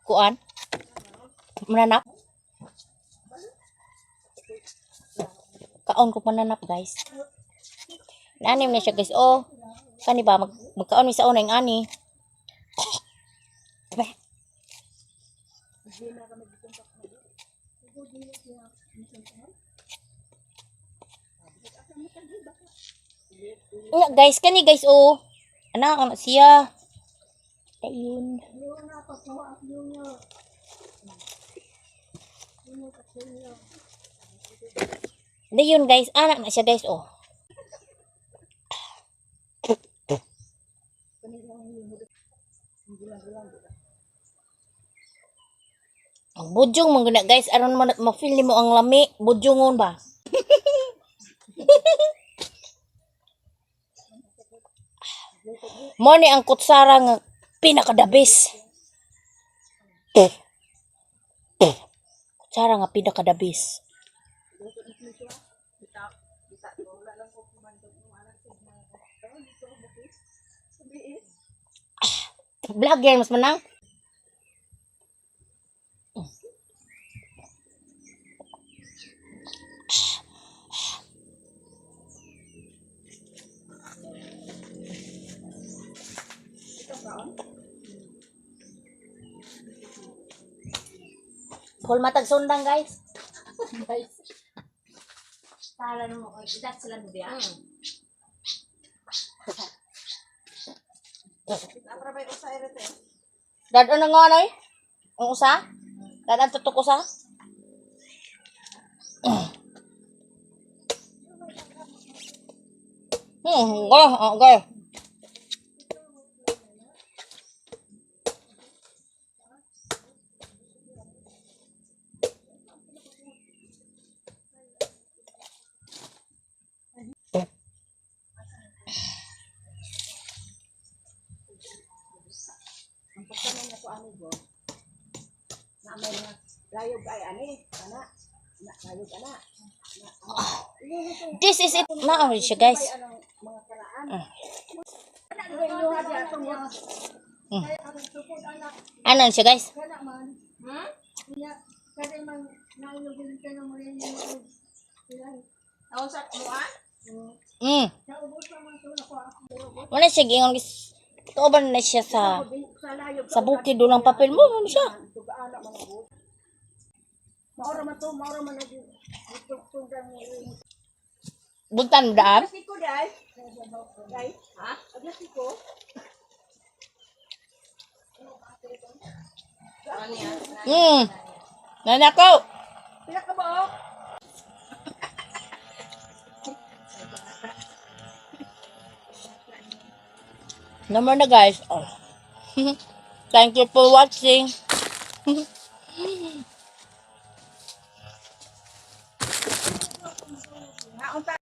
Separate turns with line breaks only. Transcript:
kuan, mananap. Kaon ko mananap, guys. Nanim na siya, guys. Oh, kani ba magkaon mi sa una yung ani. Diba? Guys, kani guys, oh. Anak siya. Ayun. Ayun guys, anak na siya guys, oh. Ang budyong mong guna guys, aron ma-feel nimo ang lami, budyongon ba? Mo ni ang kutsara nga pinakadabis. Kutsara nga pinakadabis. Vlogger mas menang. Full matag sundang guys. Guys. Tala mo ko idat sila mo diya. Aprabay usa irete. Dad ano nga noy? Ang usa? Dad ang tutok usa? Okay. Ang pagtanong na ko amigo, na may mga layog ay ani, ana, layog ana. This is it. Na siya guys. Mga karaan. Ano siya guys? Wala siya gingon guys. Tuoban na siya sa bukid dulang papel mo ano siya. Buntan daan. Nanako. Naman na guys. Oh. Thank you for watching.